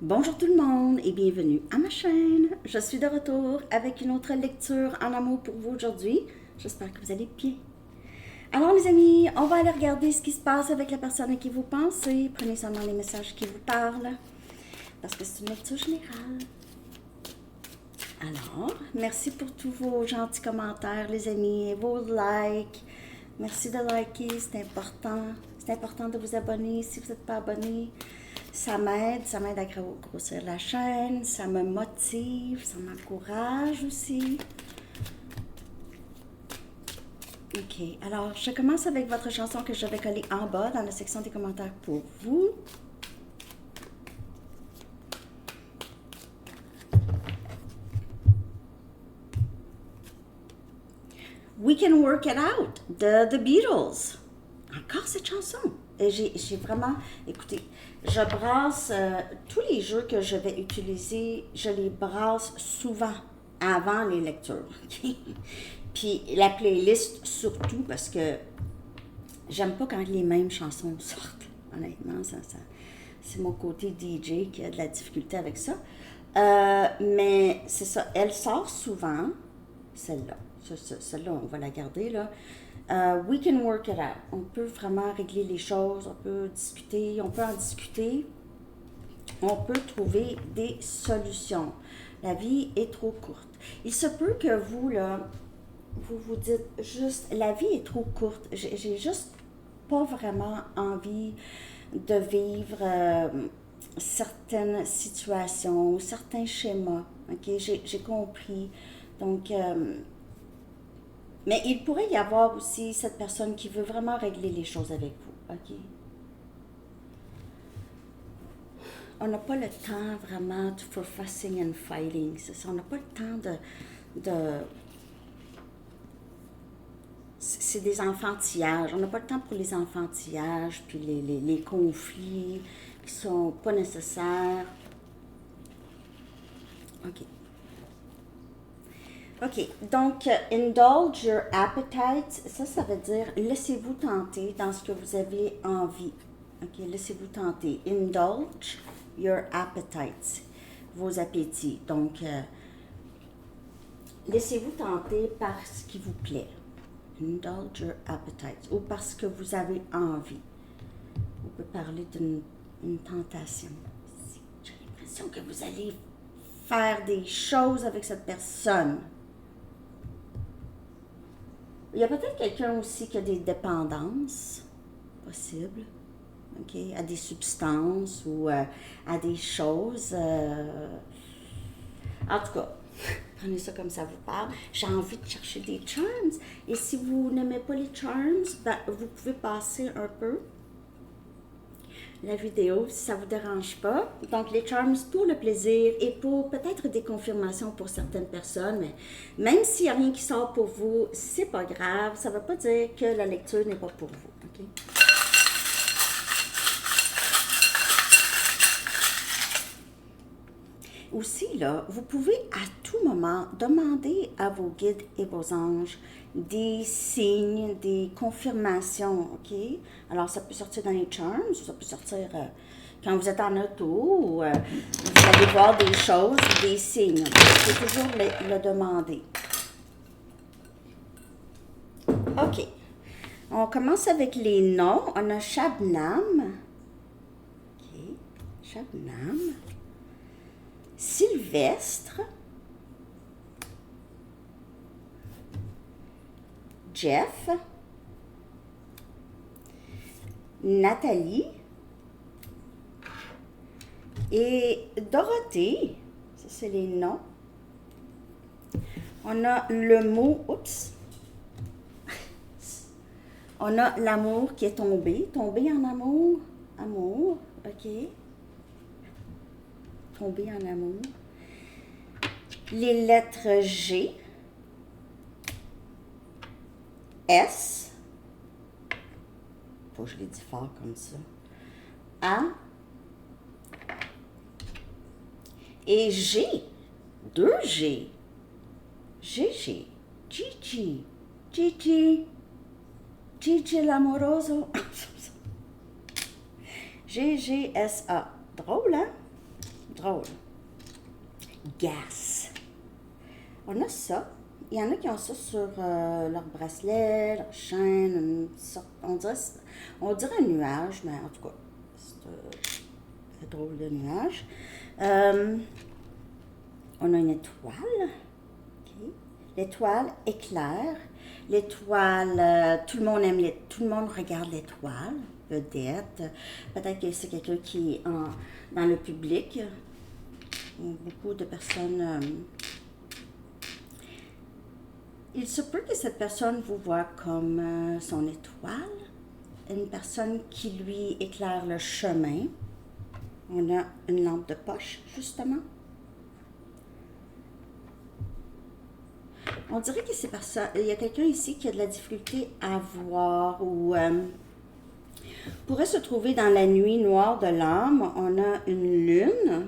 Bonjour tout le monde et bienvenue à ma chaîne. Je suis de retour avec une autre lecture en amour pour vous aujourd'hui. J'espère que vous allez bien. Alors les amis, on va aller regarder ce qui se passe avec la personne à qui vous pensez. Prenez seulement les messages qui vous parlent parce que c'est une lecture générale. Alors, merci pour tous vos gentils commentaires les amis et vos likes. Merci de liker, c'est important. C'est important de vous abonner si vous n'êtes pas abonné. Ça m'aide à grossir la chaîne, ça me motive, ça m'encourage aussi. Ok, alors je commence avec votre chanson que je vais coller en bas dans la section des commentaires pour vous. We Can Work It Out de The Beatles. Encore cette chanson. Et j'ai vraiment, écoutez, je brasse tous les jeux que je vais utiliser, je les brasse souvent avant les lectures. Okay? Puis la playlist surtout parce que j'aime pas quand les mêmes chansons sortent. Honnêtement, c'est mon côté DJ qui a de la difficulté avec ça. Mais c'est ça, elle sort souvent, celle-là. Celle-là, on va la garder là. We can work it out. On peut vraiment régler les choses, on peut discuter, on peut en discuter. On peut trouver des solutions. La vie est trop courte. Il se peut que vous, là, vous vous dites juste, la vie est trop courte. J'ai juste pas vraiment envie de vivre certaines situations, certains schémas. Ok, j'ai compris. Donc, mais il pourrait y avoir aussi cette personne qui veut vraiment régler les choses avec vous. Ok. On n'a pas le temps vraiment for fussing and fighting. C'est ça. On n'a pas le temps de c'est des enfantillages. On n'a pas le temps pour les enfantillages, puis les conflits qui sont pas nécessaires. OK. OK. Donc, indulge your appetite, ça veut dire laissez-vous tenter dans ce que vous avez envie. OK, laissez-vous tenter. Indulge your appetite, vos appétits. Donc, laissez-vous tenter par ce qui vous plaît. Indulge your appetite. Ou parce que vous avez envie. On peut parler d'une tentation. J'ai l'impression que vous allez faire des choses avec cette personne. Il y a peut-être quelqu'un aussi qui a des dépendances possibles, ok, à des substances ou à des choses. En tout cas, prenez ça comme ça vous parle. J'ai envie de chercher des charms. Et si vous n'aimez pas les charms, ben, vous pouvez passer un peu la vidéo si ça ne vous dérange pas. Donc les charms pour le plaisir et pour peut-être des confirmations pour certaines personnes, mais même s'il n'y a rien qui sort pour vous, c'est pas grave, ça ne veut pas dire que la lecture n'est pas pour vous. Okay? Aussi, là, vous pouvez à tout moment demander à vos guides et vos anges des signes, des confirmations, OK? Alors, ça peut sortir dans les charms, ça peut sortir quand vous êtes en auto, ou vous allez voir des choses, des signes. Vous pouvez toujours le demander. OK. On commence avec les noms. On a Shabnam. OK. Shabnam. Sylvestre, Jeff, Nathalie et Dorothée. Ça, c'est les noms. On a le mot, oups, on a l'amour qui est tombé. Tombé en amour. Amour, OK. Tomber en amour. Les lettres G, S, faut que je les dise fort comme ça, A et G, 2 G, GG, Gigi, Gigi, Gigi l'amoroso, GGSA, drôle hein? drôle. Gas. On a ça. Il y en a qui ont ça sur leur bracelet, leur chaîne, une sorte, on dirait un nuage, mais en tout cas, c'est un drôle de nuage. On a une étoile. Okay. L'étoile éclaire. L'étoile, tout le monde regarde l'étoile, vedette. Peut-être que c'est quelqu'un qui est dans le public. Beaucoup de personnes. Il se peut que cette personne vous voit comme son étoile, une personne qui lui éclaire le chemin. On a une lampe de poche, justement. On dirait que c'est parce qu'il y a quelqu'un ici qui a de la difficulté à voir ou pourrait se trouver dans la nuit noire de l'âme. On a une lune.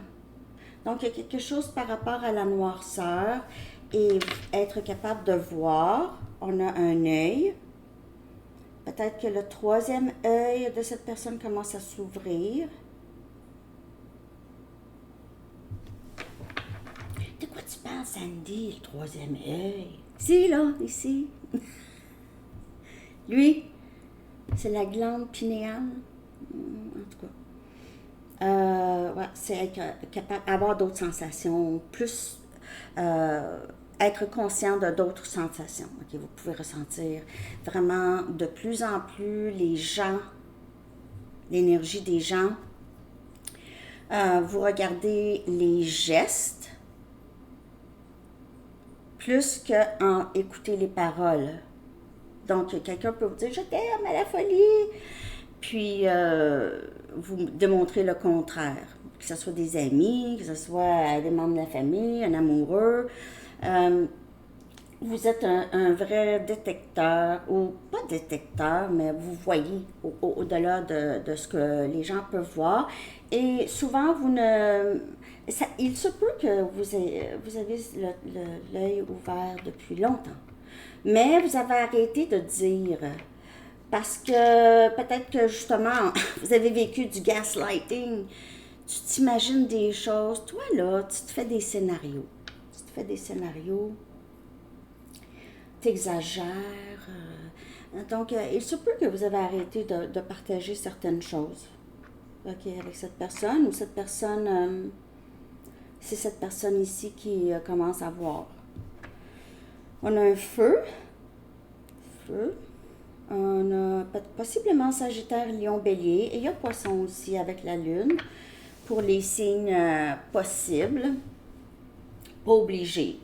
Donc, il y a quelque chose par rapport à la noirceur et être capable de voir. On a un œil. Peut-être que le troisième œil de cette personne commence à s'ouvrir. De quoi tu parles, Sandy, le troisième œil? Si, là, ici. Lui, c'est la glande pinéale. En tout cas. Ouais, c'est être capable d'avoir d'autres sensations, plus être conscient de d'autres sensations. Okay, vous pouvez ressentir vraiment de plus en plus les gens, l'énergie des gens. Vous regardez les gestes plus qu'en écouter les paroles. Donc, quelqu'un peut vous dire « Je t'aime à la folie », puis vous démontrez le contraire. Que ce soit des amis, que ce soit des membres de la famille, un amoureux. Vous êtes un vrai détecteur, ou pas détecteur, mais vous voyez au-delà de ce que les gens peuvent voir. Et souvent, il se peut que vous avez l'œil ouvert depuis longtemps. Mais vous avez arrêté de dire, parce que peut-être que justement, vous avez vécu du gaslighting. Tu t'imagines des choses. Toi, là, tu te fais des scénarios. T'exagères. Donc, il se peut que vous avez arrêté de partager certaines choses. OK, avec cette personne, ou cette personne, c'est cette personne ici qui commence à voir. On a un feu. On a possiblement Sagittaire, Lion, Bélier. Et il y a Poisson aussi avec la Lune. Pour les signes possibles. Pas obligés.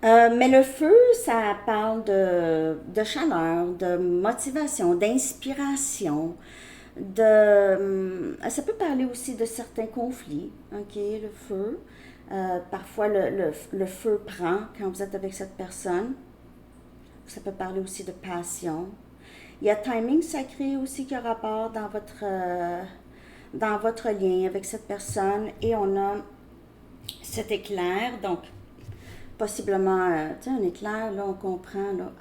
Mais le feu, ça parle de chaleur, de motivation, d'inspiration. Ça peut parler aussi de certains conflits. OK, le feu. Parfois, le feu prend quand vous êtes avec cette personne. Ça peut parler aussi de passion. Il y a timing sacré aussi qui a rapport dans votre lien avec cette personne. Et on a cet éclair. Donc, possiblement, tu sais, un éclair, là, on comprend. Là,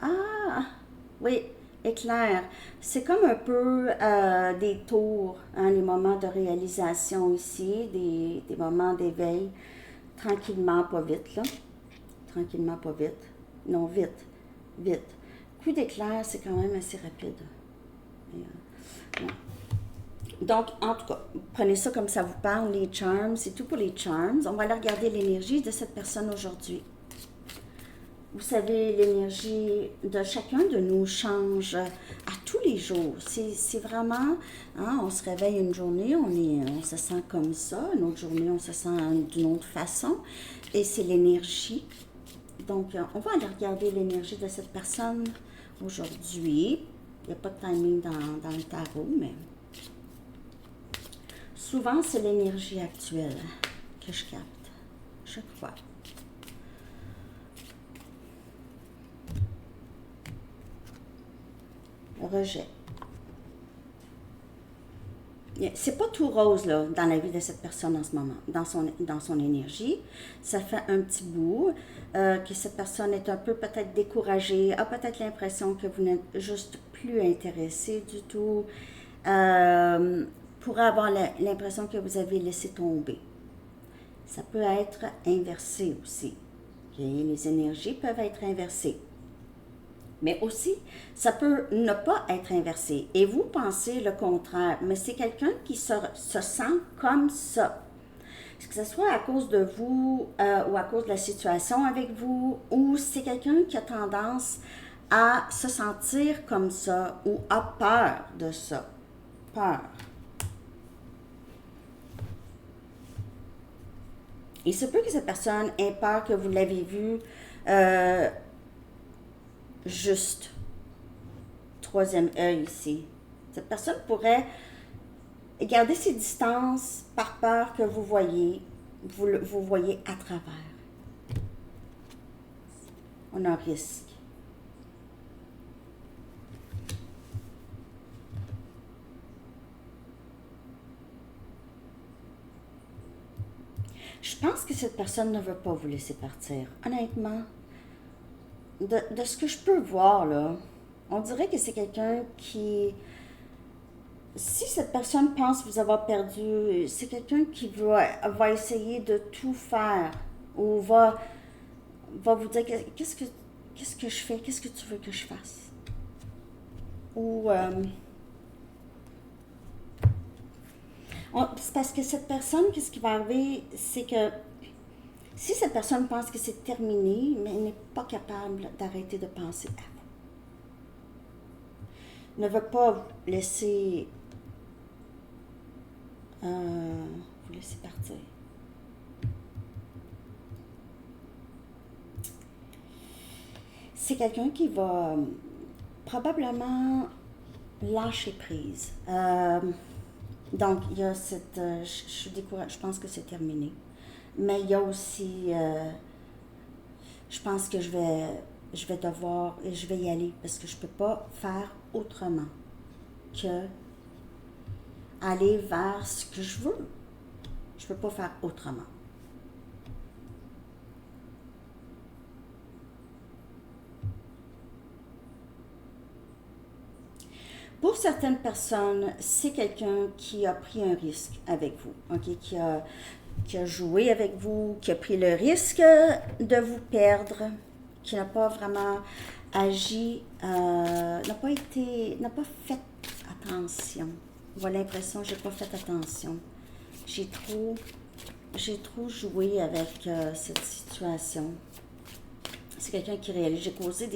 oui, éclair. C'est comme un peu des tours, hein, les moments de réalisation ici, des moments d'éveil. Tranquillement, pas vite, là. Tranquillement, pas vite. Non, vite. Coup d'éclair, c'est quand même assez rapide. Ouais. Donc, en tout cas, prenez ça comme ça vous parle, les charms, c'est tout pour les charms. On va aller regarder l'énergie de cette personne aujourd'hui. Vous savez, l'énergie de chacun de nous change à tous les jours. C'est vraiment, hein, on se réveille une journée, on se sent comme ça, une autre journée, on se sent d'une autre façon. Et c'est l'énergie. Donc, on va aller regarder l'énergie de cette personne aujourd'hui. Il n'y a pas de timing dans le tarot, mais souvent, c'est l'énergie actuelle que je capte, chaque fois. Rejet. C'est pas tout rose là, dans la vie de cette personne en ce moment, dans son énergie. Ça fait un petit bout que cette personne est un peu peut-être découragée, a peut-être l'impression que vous n'êtes juste plus intéressé du tout, pourrait avoir l'impression que vous avez laissé tomber. Ça peut être inversé aussi. Okay? Les énergies peuvent être inversées. Mais aussi, ça peut ne pas être inversé. Et vous pensez le contraire, mais c'est quelqu'un qui se sent comme ça. Que ce soit à cause de vous ou à cause de la situation avec vous, ou c'est quelqu'un qui a tendance à se sentir comme ça ou a peur de ça. Peur. Il se peut que cette personne ait peur que vous l'avez vu juste. Troisième œil ici. Cette personne pourrait garder ses distances par peur que vous voyez à travers. On a un risque. Je pense que cette personne ne veut pas vous laisser partir. Honnêtement, de ce que je peux voir, là, on dirait que c'est quelqu'un qui... Si cette personne pense vous avoir perdu, c'est quelqu'un qui va essayer de tout faire ou va vous dire qu'est-ce que je fais, qu'est-ce que tu veux que je fasse. Ou... c'est parce que cette personne, qu'est-ce qui va arriver, c'est que si cette personne pense que c'est terminé, mais elle n'est pas capable d'arrêter de penser à vous. Ne veut pas vous laisser partir. C'est quelqu'un qui va probablement lâcher prise. Donc, il y a cette... je suis découragée, je pense que c'est terminé. Mais il y a aussi... je pense que je vais devoir... Et je vais y aller parce que je ne peux pas faire autrement que aller vers ce que je veux. Je ne peux pas faire autrement. Pour certaines personnes, c'est quelqu'un qui a pris un risque avec vous, okay? Qui a joué avec vous, qui a pris le risque de vous perdre, qui n'a pas vraiment agi, n'a pas fait attention. Voilà l'impression, j'ai pas fait attention. J'ai trop joué avec cette situation. C'est quelqu'un qui réalise, j'ai causé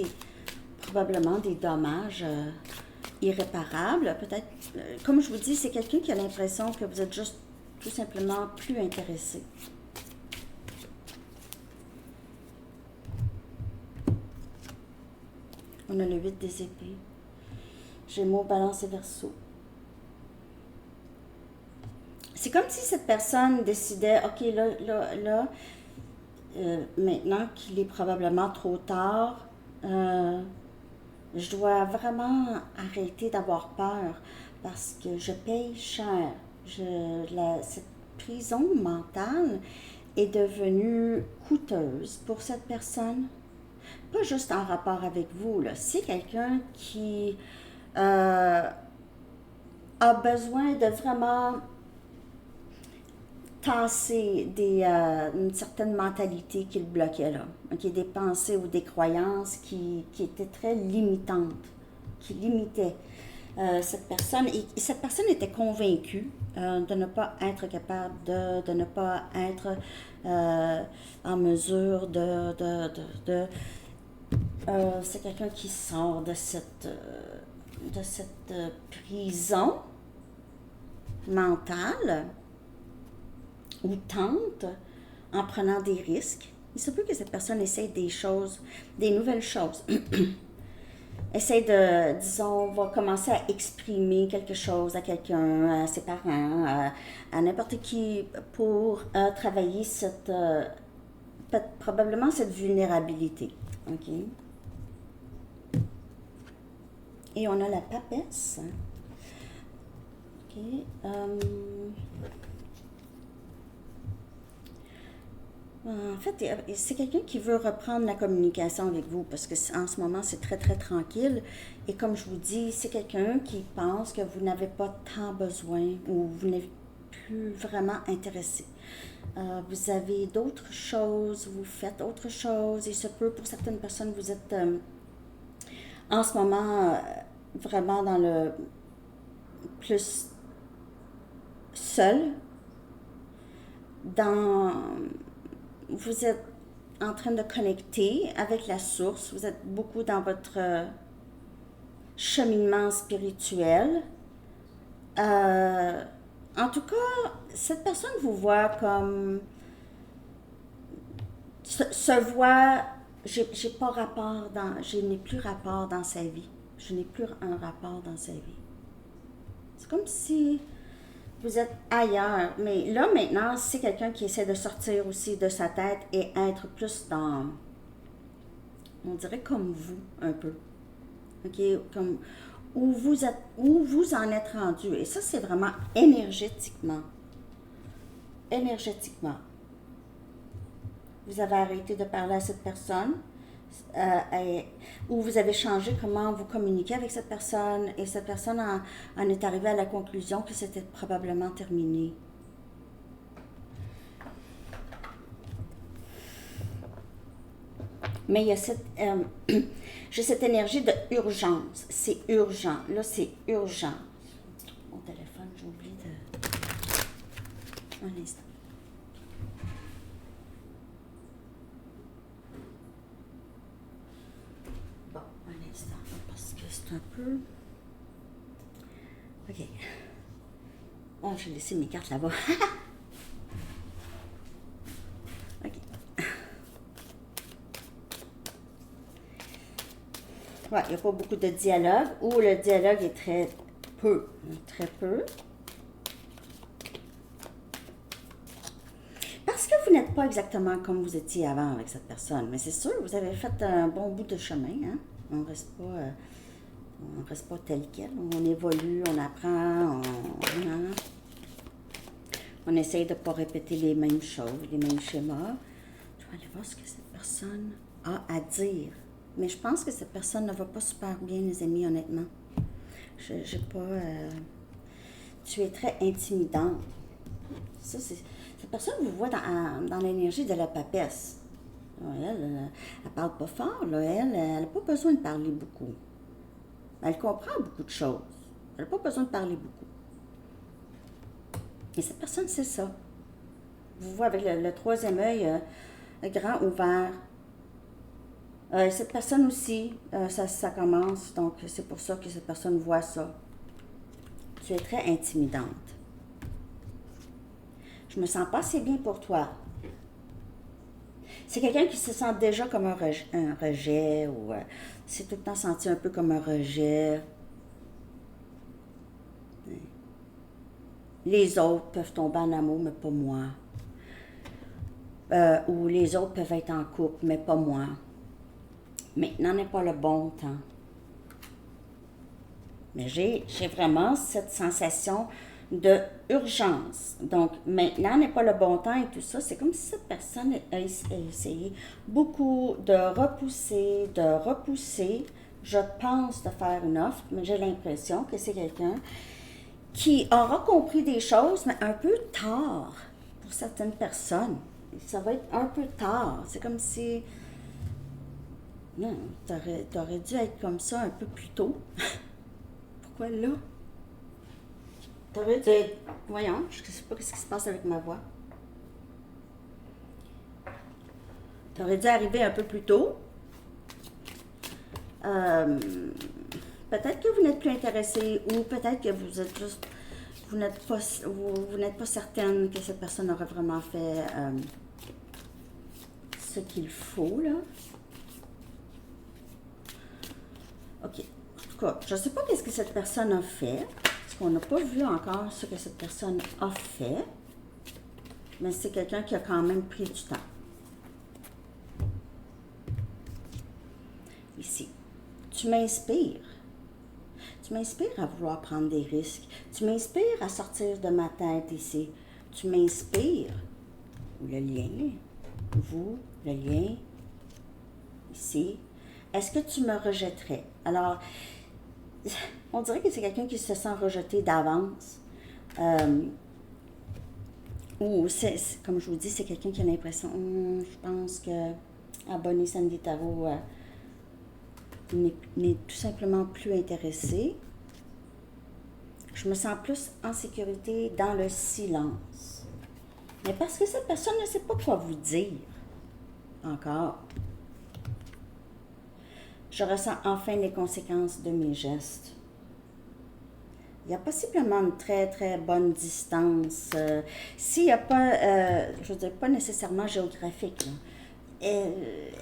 probablement des dommages irréparables. Peut-être, comme je vous dis, c'est quelqu'un qui a l'impression que vous êtes juste tout simplement plus intéressé. On a le 8 des épées. Gémeaux, Balance et Verseau. C'est comme si cette personne décidait, OK, là, maintenant qu'il est probablement trop tard, je dois vraiment arrêter d'avoir peur parce que je paye cher. Cette prison mentale est devenue coûteuse pour cette personne. Pas juste en rapport avec vous, là. C'est quelqu'un qui a besoin de vraiment tasser une certaine mentalité qui le bloquait là. Okay? Des pensées ou des croyances qui étaient très limitantes, qui limitaient cette personne. Et cette personne était convaincue de ne pas être capable, de ne pas être en mesure c'est quelqu'un qui sort de cette prison mentale ou tente en prenant des risques. Il se peut que cette personne essaye des nouvelles choses. Essaye va commencer à exprimer quelque chose à quelqu'un, à ses parents, à n'importe qui pour travailler probablement cette vulnérabilité. OK? Et on a la papesse. OK? En fait, c'est quelqu'un qui veut reprendre la communication avec vous parce que en ce moment, c'est très, très tranquille. Et comme je vous dis, c'est quelqu'un qui pense que vous n'avez pas tant besoin ou vous n'êtes plus vraiment intéressé. Vous avez d'autres choses, vous faites autre chose. Il se peut, pour certaines personnes, vous êtes en ce moment vraiment dans le plus seul. Vous êtes en train de connecter avec la source. Vous êtes beaucoup dans votre cheminement spirituel. En tout cas, cette personne vous voit comme se voit. J'ai pas rapport dans. Je n'ai plus rapport dans sa vie. Je n'ai plus un rapport dans sa vie. C'est comme si vous êtes ailleurs. Mais là, maintenant, c'est quelqu'un qui essaie de sortir aussi de sa tête et être plus dans. On dirait comme vous, un peu. OK? Comme où vous en êtes rendu. Et ça, c'est vraiment énergétiquement. Énergétiquement. Vous avez arrêté de parler à cette personne, ou vous avez changé comment vous communiquez avec cette personne, et cette personne en est arrivée à la conclusion que c'était probablement terminé. Mais il y a j'ai cette énergie de urgence. C'est urgent. Là, c'est urgent. Mon téléphone, j'ai oublié de... Un instant. Bon, un instant, parce que c'est un peu... OK. Oh, j'ai laissé mes cartes là-bas. OK. Ouais, il n'y a pas beaucoup de dialogue, ou le dialogue est très peu. Très peu. Parce que vous n'êtes pas exactement comme vous étiez avant avec cette personne. Mais c'est sûr, vous avez fait un bon bout de chemin. Hein? On reste pas tel quel. On évolue, on apprend, on essaye de ne pas répéter les mêmes choses, les mêmes schémas. Je vais aller voir ce que cette personne a à dire. Mais je pense que cette personne ne va pas super bien, les amis, honnêtement. J'ai pas... tu es très intimidante. Ça, c'est... Cette personne vous voit dans l'énergie de la papesse. Elle parle pas fort, là. Elle n'a pas besoin de parler beaucoup. Elle comprend beaucoup de choses. Elle n'a pas besoin de parler beaucoup. Et cette personne, c'est ça. Vous voyez avec le troisième œil grand ouvert. Cette personne aussi, ça commence, donc c'est pour ça que cette personne voit ça. Tu es très intimidante. Je me sens pas assez bien pour toi. C'est quelqu'un qui se sent déjà comme un rejet ou s'est tout le temps senti un peu comme un rejet. Les autres peuvent tomber en amour, mais pas moi. Ou les autres peuvent être en couple, mais pas moi. Maintenant n'est pas le bon temps. Mais j'ai vraiment cette sensation de urgence. Donc, maintenant n'est pas le bon temps et tout ça. C'est comme si cette personne a essayé beaucoup de repousser. Je pense de faire une offre, mais j'ai l'impression que c'est quelqu'un qui aura compris des choses, mais un peu tard pour certaines personnes. Ça va être un peu tard. C'est comme si... Non, t'aurais dû être comme ça un peu plus tôt. Pourquoi là? T'aurais dû être... Voyons, je ne sais pas ce qui se passe avec ma voix. T'aurais dû arriver un peu plus tôt. Peut-être que vous n'êtes plus intéressé ou peut-être que vous êtes juste... Vous n'êtes pas certaine que cette personne aurait vraiment fait ce qu'il faut, là. OK. En tout cas, je ne sais pas qu'est-ce que cette personne a fait, parce qu'on n'a pas vu encore ce que cette personne a fait, mais c'est quelqu'un qui a quand même pris du temps. Ici. Tu m'inspires. Tu m'inspires à vouloir prendre des risques. Tu m'inspires à sortir de ma tête ici. Tu m'inspires. Le lien. Vous, le lien. Ici. Est-ce que tu me rejetterais? Alors, on dirait que c'est quelqu'un qui se sent rejeté d'avance. Ou, comme je vous dis, c'est quelqu'un qui a l'impression, je pense que abonné Sandy Tarot n'est tout simplement plus intéressé. Je me sens plus en sécurité dans le silence. Mais parce que cette personne ne sait pas quoi vous dire encore. Je ressens enfin les conséquences de mes gestes. Il y a possiblement une très très bonne distance. S'il n'y a pas, je veux dire, pas nécessairement géographique, là,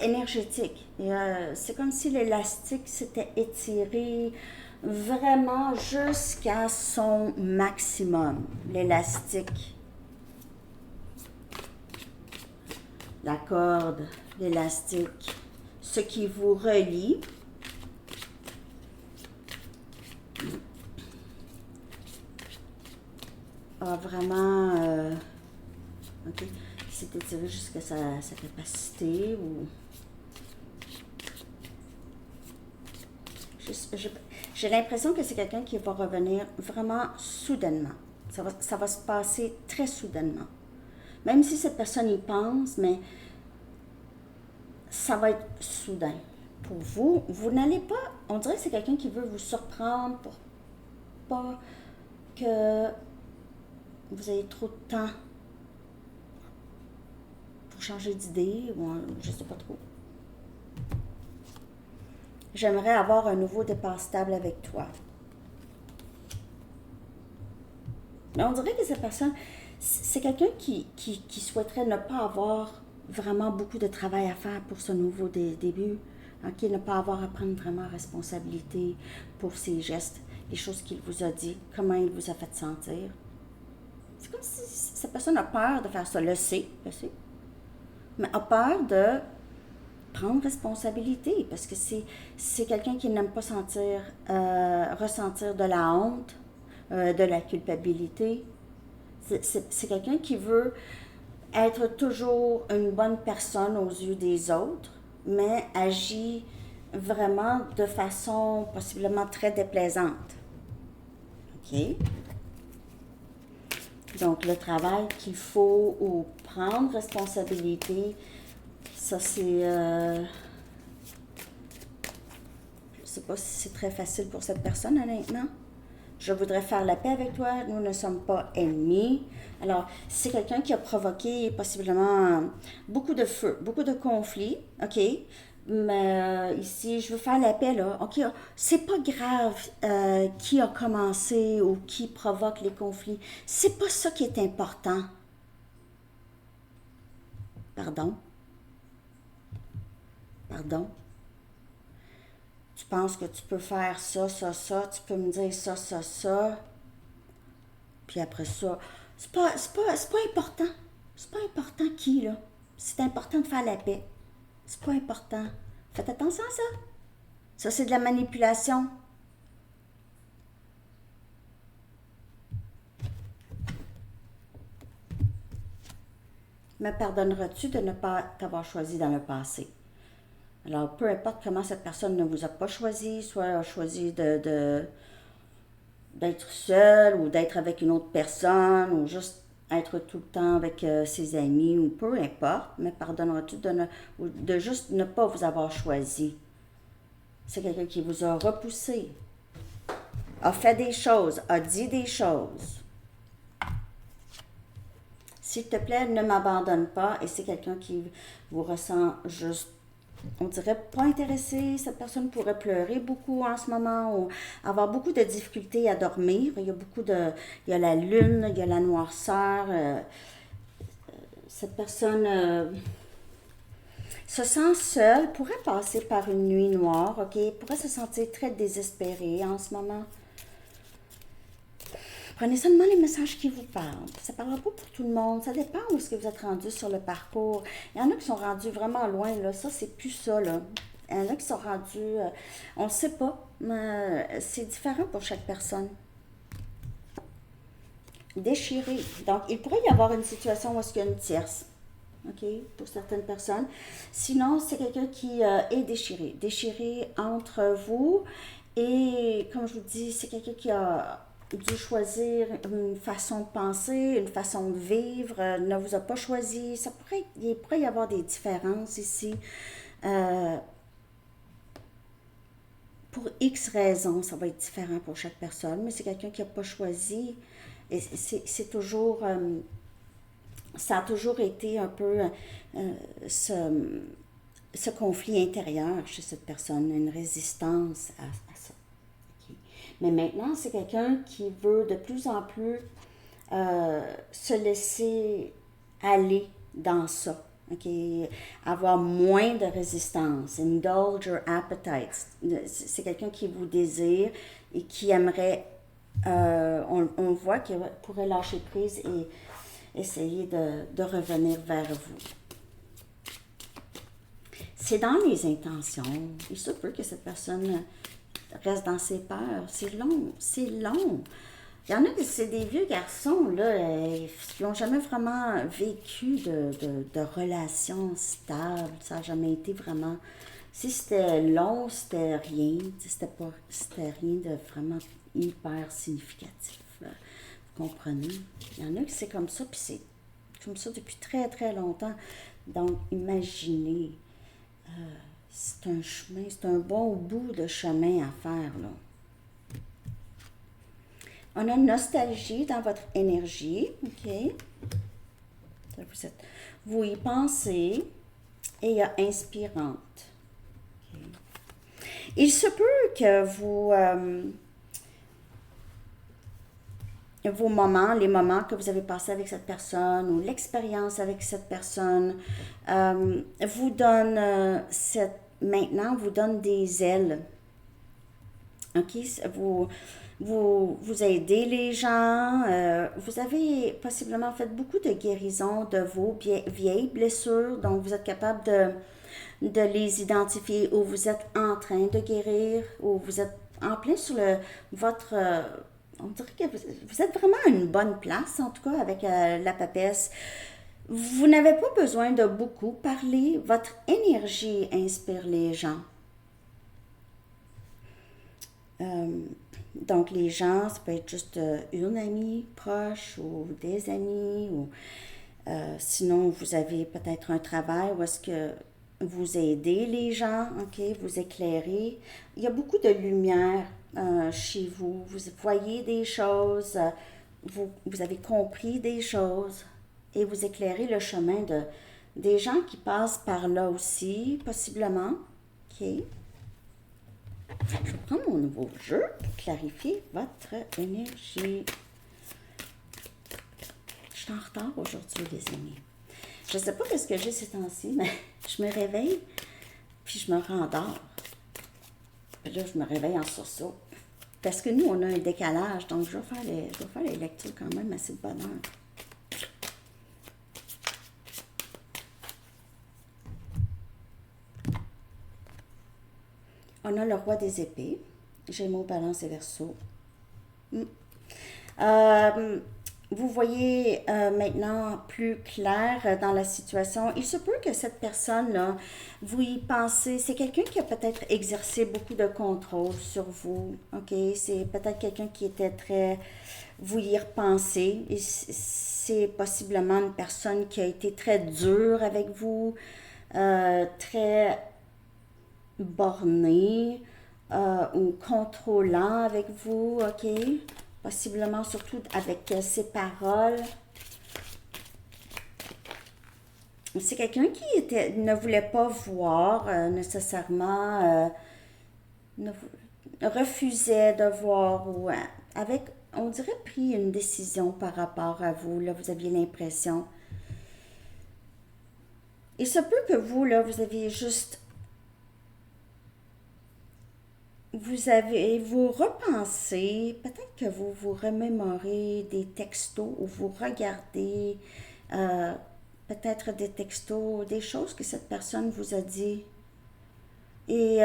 énergétique. C'est comme si l'élastique s'était étiré vraiment jusqu'à son maximum. L'élastique, la corde, l'élastique, ce qui vous relie. A vraiment ok, s'est étiré jusqu'à sa capacité ou j'ai l'impression que c'est quelqu'un qui va revenir vraiment soudainement. Ça va se passer très soudainement. Même si cette personne y pense, mais ça va être soudain. Pour vous, vous n'allez pas, on dirait que c'est quelqu'un qui veut vous surprendre pour pas que vous ayez trop de temps pour changer d'idée, ou je sais pas trop. J'aimerais avoir un nouveau départ stable avec toi. Mais on dirait que cette personne, c'est quelqu'un qui souhaiterait ne pas avoir vraiment beaucoup de travail à faire pour ce nouveau début. Ok, ne pas avoir à prendre vraiment responsabilité pour ses gestes, les choses qu'il vous a dit, comment il vous a fait sentir. C'est comme si cette personne a peur de faire ça, le sait, mais a peur de prendre responsabilité parce que c'est quelqu'un qui n'aime pas ressentir de la honte, de la culpabilité. C'est quelqu'un qui veut être toujours une bonne personne aux yeux des autres, mais agit vraiment de façon possiblement très déplaisante. OK? Donc, le travail qu'il faut ou prendre responsabilité, ça c'est... je ne sais pas si c'est très facile pour cette personne, honnêtement. Je voudrais faire la paix avec toi, nous ne sommes pas ennemis. Alors, c'est quelqu'un qui a provoqué possiblement beaucoup de feu, beaucoup de conflits, OK? Mais ici, je veux faire la paix, là. OK, c'est pas grave qui a commencé ou qui provoque les conflits. C'est pas ça qui est important. Pardon? Pardon? Tu penses que tu peux faire ça, tu peux me dire ça, puis après ça, c'est pas important. C'est pas important qui, là. C'est important de faire la paix. C'est pas important. Faites attention à ça. Ça, c'est de la manipulation. Me pardonneras-tu de ne pas t'avoir choisi dans le passé? Alors, peu importe comment cette personne ne vous a pas choisi, soit a choisi d'être seule ou d'être avec une autre personne ou juste être tout le temps avec ses amis ou peu importe, mais pardonneras-tu de juste ne pas vous avoir choisi? C'est quelqu'un qui vous a repoussé, a fait des choses, a dit des choses. S'il te plaît, ne m'abandonne pas. Et c'est quelqu'un qui vous ressent juste, on dirait, pas intéressé. Cette personne pourrait pleurer beaucoup en ce moment ou avoir beaucoup de difficultés à dormir. Il y a la lune, il y a la noirceur. Cette personne se sent seule, pourrait passer par une nuit noire, ok? Pourrait se sentir très désespérée en ce moment. Prenez seulement les messages qui vous parlent. Ça ne parlera pas pour tout le monde. Ça dépend où est-ce que vous êtes rendu sur le parcours. Il y en a qui sont rendus vraiment loin, là. Ça, c'est plus ça, là. Il y en a qui sont rendus... on ne sait pas. C'est différent pour chaque personne. Déchiré. Donc, il pourrait y avoir une situation où est-ce qu'il y a une tierce. OK, pour certaines personnes. Sinon, c'est quelqu'un qui est déchiré. Déchiré entre vous. Et, comme je vous dis, c'est quelqu'un qui a dû choisir une façon de penser, une façon de vivre, ne vous a pas choisi. Il pourrait y avoir des différences ici. Euh, pour X raisons, ça va être différent pour chaque personne, mais c'est quelqu'un qui n'a pas choisi. Et c'est toujours, ça a toujours été un peu ce, ce conflit intérieur chez cette personne, une résistance à ça. Okay. Mais maintenant, c'est quelqu'un qui veut de plus en plus se laisser aller dans ça. Okay? Avoir moins de résistance. Indulge your appetites. C'est quelqu'un qui vous désire et qui aimerait, on voit qu'il pourrait lâcher prise et essayer de revenir vers vous. C'est dans les intentions. Il se peut que cette personne reste dans ses peurs. C'est long, c'est long. Il y en a qui c'est des vieux garçons, là, qui n'ont jamais vraiment vécu de relations stables. Ça n'a jamais été vraiment... Si c'était long, c'était rien. C'était rien de vraiment hyper significatif. Vous comprenez? Il y en a qui c'est comme ça, puis c'est comme ça depuis très, très longtemps. Donc, imaginez... c'est un chemin, c'est un bon bout de chemin à faire, là. On a une nostalgie dans votre énergie, ok? Vous y pensez et il y a inspirante. Okay. Il se peut que vos moments, les moments que vous avez passés avec cette personne ou l'expérience avec cette personne vous donne maintenant vous donne des ailes. Ok, vous aidez les gens, vous avez possiblement fait beaucoup de guérison de vos vieilles blessures, donc vous êtes capable de les identifier ou vous êtes en train de guérir ou vous êtes en plein sur votre... on dirait que vous êtes vraiment à une bonne place, en tout cas, avec la papesse. Vous n'avez pas besoin de beaucoup parler. Votre énergie inspire les gens. Donc, les gens, ça peut être juste une amie proche ou des amis. Ou sinon, vous avez peut-être un travail où est-ce que vous aidez les gens, ok, vous éclairez. Il y a beaucoup de lumière chez vous. Vous voyez des choses, vous avez compris des choses et vous éclairez le chemin des gens qui passent par là aussi, possiblement. Ok. Je vais prendre mon nouveau jeu pour clarifier votre énergie. Je suis en retard aujourd'hui, les amis. Je ne sais pas ce que j'ai ces temps-ci, mais je me réveille, puis je me rendors. Puis là, je me réveille en sursaut. Parce que nous, on a un décalage, donc je vais faire les lectures quand même assez de bonne heure. On a le roi des épées, Gémeaux, Balance et Verseau. Vous voyez maintenant plus clair dans la situation. Il se peut que cette personne-là, vous y pensez, c'est quelqu'un qui a peut-être exercé beaucoup de contrôle sur vous. Ok, c'est peut-être quelqu'un qui était très, vous y repensez. Et c'est possiblement une personne qui a été très dure avec vous, très borné ou contrôlant avec vous, ok? Possiblement surtout avec ses paroles. C'est quelqu'un qui ne voulait pas voir nécessairement, refusait de voir ou avec, on dirait, pris une décision par rapport à vous. Là, vous aviez l'impression. Il se peut que vous, là, vous aviez juste vous repensez, peut-être que vous vous remémorez des textos ou vous regardez peut-être des textos, des choses que cette personne vous a dit. Et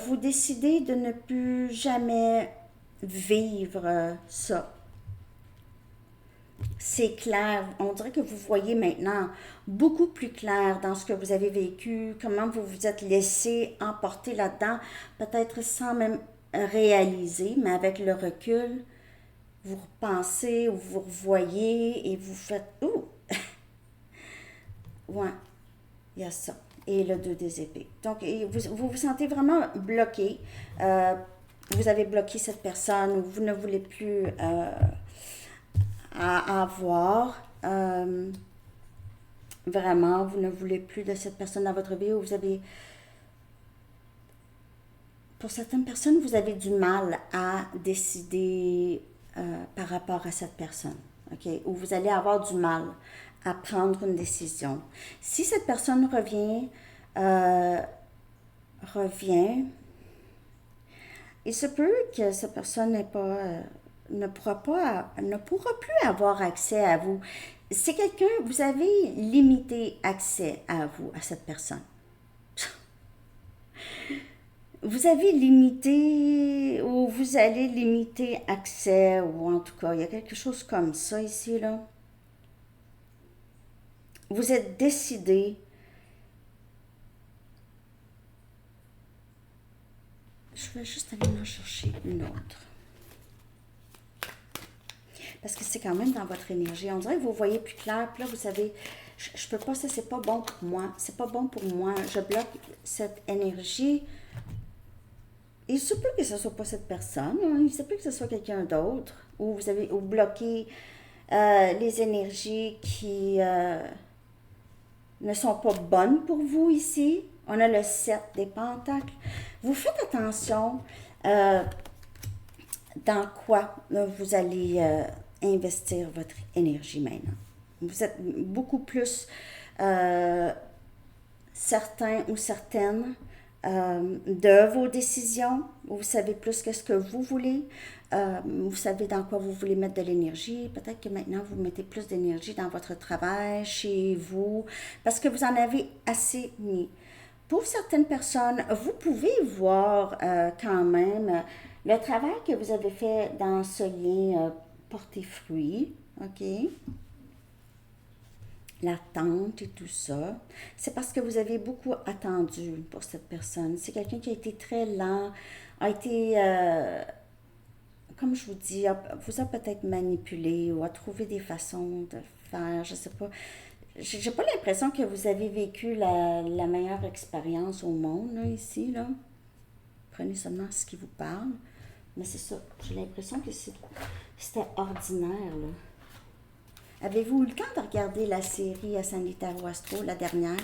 vous décidez de ne plus jamais vivre ça. C'est clair, on dirait que vous voyez maintenant beaucoup plus clair dans ce que vous avez vécu, comment vous vous êtes laissé emporter là-dedans, peut-être sans même réaliser, mais avec le recul, vous repensez ou vous revoyez et vous faites « Ouh! » Ouais, il y a ça. Et le 2 des épées. Donc, vous vous sentez vraiment bloqué. Vous avez bloqué cette personne, vous ne voulez plus avoir. Vraiment, vous ne voulez plus de cette personne dans votre vie, ou vous avez, pour certaines personnes, vous avez du mal à décider par rapport à cette personne, ok? Ou vous allez avoir du mal à prendre une décision. Si cette personne euh, revient, il se peut que cette personne ne pourra plus avoir accès à vous. C'est quelqu'un, vous avez limité accès à vous, à cette personne. Vous avez limité, ou vous allez limiter accès, ou en tout cas, il y a quelque chose comme ça ici, là. Vous êtes décidé. Je vais juste aller en chercher une autre. Parce que c'est quand même dans votre énergie. On dirait que vous voyez plus clair. Puis là, vous savez, je peux pas, ça, c'est pas bon pour moi. C'est pas bon pour moi. Je bloque cette énergie. Il se peut que ce soit pas cette personne. Hein. Il se peut que ce soit quelqu'un d'autre. Ou vous avez bloqué les énergies qui ne sont pas bonnes pour vous ici. On a le 7 des pentacles. Vous faites attention dans quoi vous allez investir votre énergie maintenant. Vous êtes beaucoup plus certain ou certaine de vos décisions. Vous savez plus qu'est-ce que vous voulez. Vous savez dans quoi vous voulez mettre de l'énergie. Peut-être que maintenant, vous mettez plus d'énergie dans votre travail, chez vous, parce que vous en avez assez mis. Pour certaines personnes, vous pouvez voir quand même le travail que vous avez fait dans ce lien porter fruit, OK? L'attente et tout ça. C'est parce que vous avez beaucoup attendu pour cette personne. C'est quelqu'un qui a été très lent, a été, comme je vous dis, vous a peut-être manipulé ou a trouvé des façons de faire, je sais pas. J'ai pas l'impression que vous avez vécu la meilleure expérience au monde, là, ici, là. Prenez seulement ce qui vous parle. Mais c'est ça, j'ai l'impression que c'était ordinaire, là. Avez-vous eu le temps de regarder la série à Sagittaire Astro, la dernière?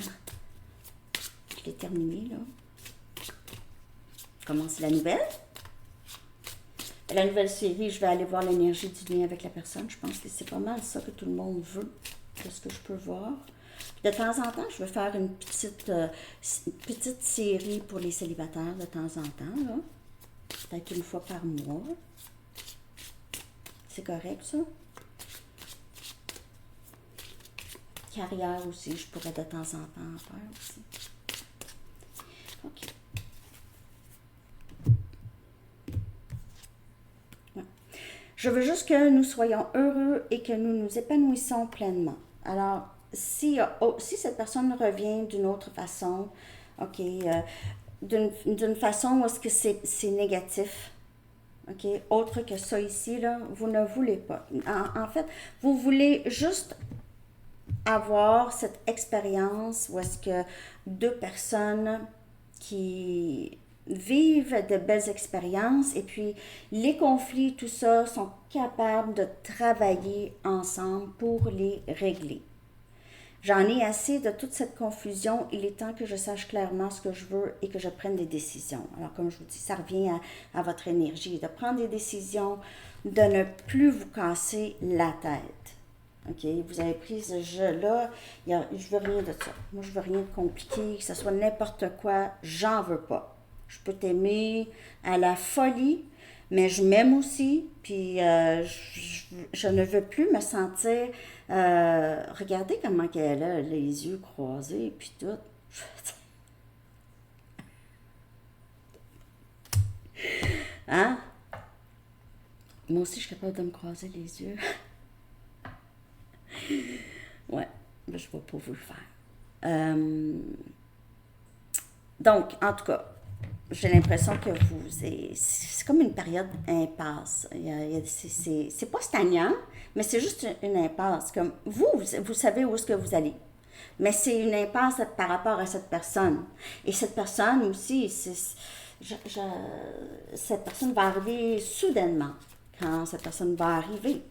Je l'ai terminée, là. Comment c'est la nouvelle? La nouvelle série, je vais aller voir l'énergie du lien avec la personne. Je pense que c'est pas mal ça que tout le monde veut, de ce que je peux voir. Puis de temps en temps, je vais faire une petite série pour les célibataires de temps en temps, là. Peut-être une fois par mois. C'est correct, ça? Carrière aussi, je pourrais de temps en temps en faire aussi. OK. Ouais. Je veux juste que nous soyons heureux et que nous nous épanouissons pleinement. Alors, si cette personne revient d'une autre façon, OK, d'une façon où est-ce que c'est négatif, OK, autre que ça ici, là, vous ne voulez pas. En fait, vous voulez juste avoir cette expérience où est-ce que deux personnes qui vivent de belles expériences et puis les conflits, tout ça, sont capables de travailler ensemble pour les régler. J'en ai assez de toute cette confusion. Il est temps que je sache clairement ce que je veux et que je prenne des décisions. Alors, comme je vous dis, ça revient à votre énergie, de prendre des décisions, de ne plus vous casser la tête. OK? Vous avez pris ce jeu-là. Je veux rien de ça. Moi, je veux rien de compliqué, que ce soit n'importe quoi. J'en veux pas. Je peux t'aimer à la folie, mais je m'aime aussi. Puis, je ne veux plus me sentir... regardez comment elle a les yeux croisés, puis tout. Hein? Moi aussi, je suis capable de me croiser les yeux. Ouais, mais je ne vais pas vous le faire. Donc, en tout cas, j'ai l'impression que c'est comme une période impasse. C'est pas stagnant, mais c'est juste une impasse. Comme vous savez où est-ce que vous allez. Mais c'est une impasse par rapport à cette personne. Et cette personne aussi, cette personne va arriver soudainement. Quand cette personne va arriver,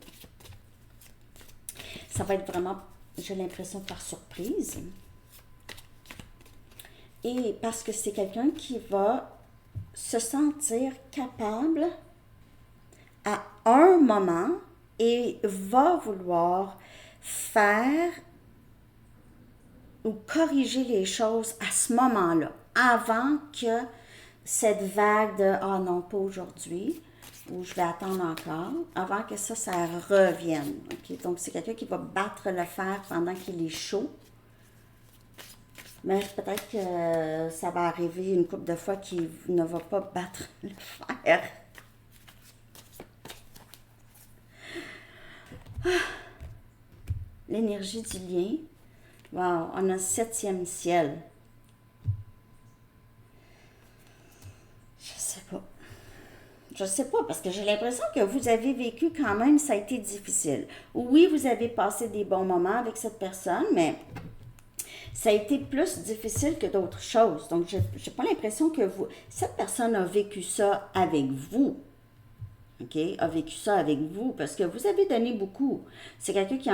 ça va être vraiment, j'ai l'impression, par surprise. Et parce que c'est quelqu'un qui va se sentir capable à un moment et va vouloir faire ou corriger les choses à ce moment-là, avant que cette vague de « Ah non, pas aujourd'hui » ou « Je vais attendre encore », avant que ça revienne. Okay? Donc, c'est quelqu'un qui va battre le fer pendant qu'il est chaud. Mais peut-être que ça va arriver une couple de fois qu'il ne va pas battre le fer. L'énergie du lien. Wow, on a 7e ciel. Je sais pas, parce que j'ai l'impression que vous avez vécu quand même, ça a été difficile. Oui, vous avez passé des bons moments avec cette personne, mais ça a été plus difficile que d'autres choses. Donc, j'ai pas l'impression que cette personne a vécu ça avec vous. OK? A vécu ça avec vous, parce que vous avez donné beaucoup. C'est quelqu'un qui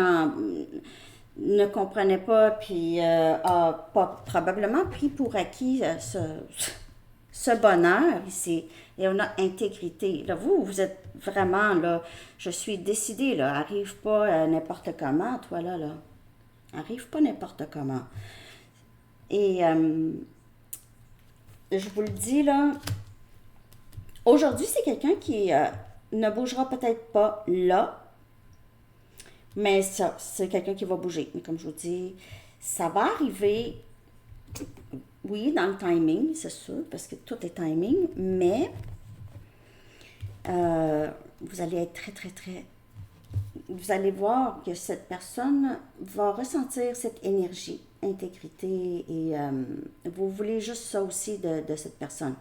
ne comprenait pas, puis a pas, probablement pris pour acquis ce bonheur ici. Et on a intégrité. Là, vous êtes vraiment, là, je suis décidée, là, arrive pas n'importe comment, toi, là. Arrive pas n'importe comment. Et je vous le dis, là, aujourd'hui, c'est quelqu'un qui ne bougera peut-être pas là, mais ça, c'est quelqu'un qui va bouger. Mais comme je vous dis, ça va arriver, oui, dans le timing, c'est sûr, parce que tout est timing, mais vous allez être très, très, très... Vous allez voir que cette personne va ressentir cette énergie, intégrité, et vous voulez juste ça aussi de cette personne.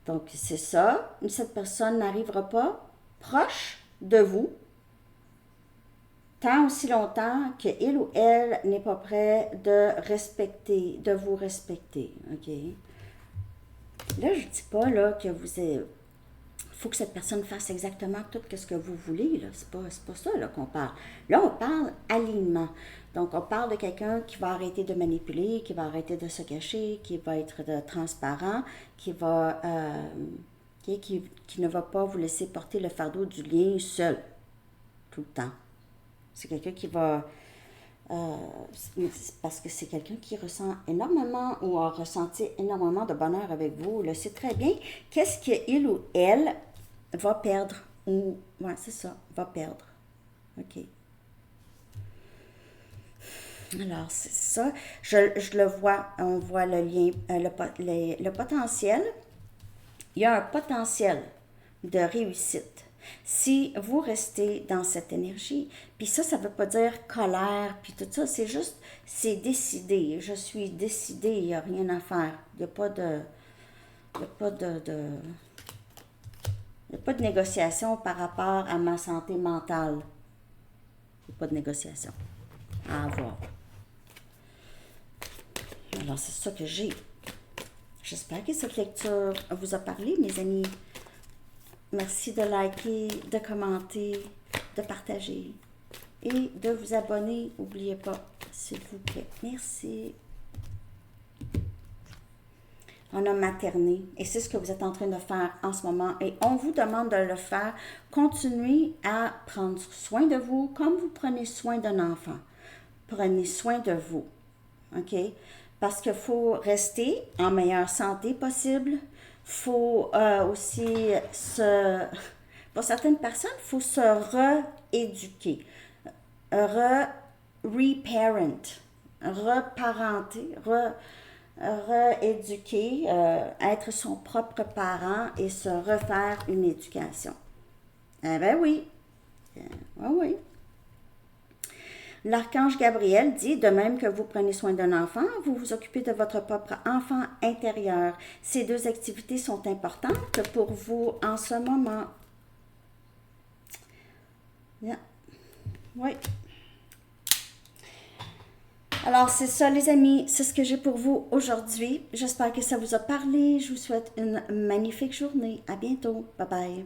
Donc, c'est ça. Cette personne n'arrivera pas proche de vous tant aussi longtemps que il ou elle n'est pas prêt de vous respecter. OK? Là, je ne dis pas là, que faut que cette personne fasse exactement tout ce que vous voulez. Là. C'est pas ça là, qu'on parle. Là, on parle alignement. Donc, on parle de quelqu'un qui va arrêter de manipuler, qui va arrêter de se cacher, qui va être transparent, qui ne va pas vous laisser porter le fardeau du lien seul, tout le temps. C'est quelqu'un qui va... parce que c'est quelqu'un qui ressent énormément ou a ressenti énormément de bonheur avec vous. Là, c'est très bien. Qu'est-ce qu'il ou elle va perdre? Ou, ouais, c'est ça, va perdre. OK. Alors, c'est ça. Je le vois. On voit le lien, le potentiel. Il y a un potentiel de réussite. Si vous restez dans cette énergie, puis ça ne veut pas dire colère, puis tout ça, c'est juste, c'est décidé. Je suis décidée, il n'y a rien à faire. Il n'y a pas de... Il n'y a pas il n'y a pas de négociation par rapport à ma santé mentale. Il n'y a pas de négociation à avoir. Alors, c'est ça que j'ai. J'espère que cette lecture vous a parlé, mes amis. Merci de liker, de commenter, de partager et de vous abonner. N'oubliez pas, s'il vous plaît. Merci. On a materné et c'est ce que vous êtes en train de faire en ce moment et on vous demande de le faire. Continuez à prendre soin de vous comme vous prenez soin d'un enfant. Prenez soin de vous, OK? Parce qu'il faut rester en meilleure santé possible. Il faut aussi pour certaines personnes, il faut se rééduquer, reparent, reparenter, rééduquer, être son propre parent et se refaire une éducation. Eh bien oui. Oui, oui. L'archange Gabriel dit, de même que vous prenez soin d'un enfant, vous vous occupez de votre propre enfant intérieur. Ces deux activités sont importantes pour vous en ce moment. Yeah. Oui. Alors, c'est ça, les amis. C'est ce que j'ai pour vous aujourd'hui. J'espère que ça vous a parlé. Je vous souhaite une magnifique journée. À bientôt. Bye bye.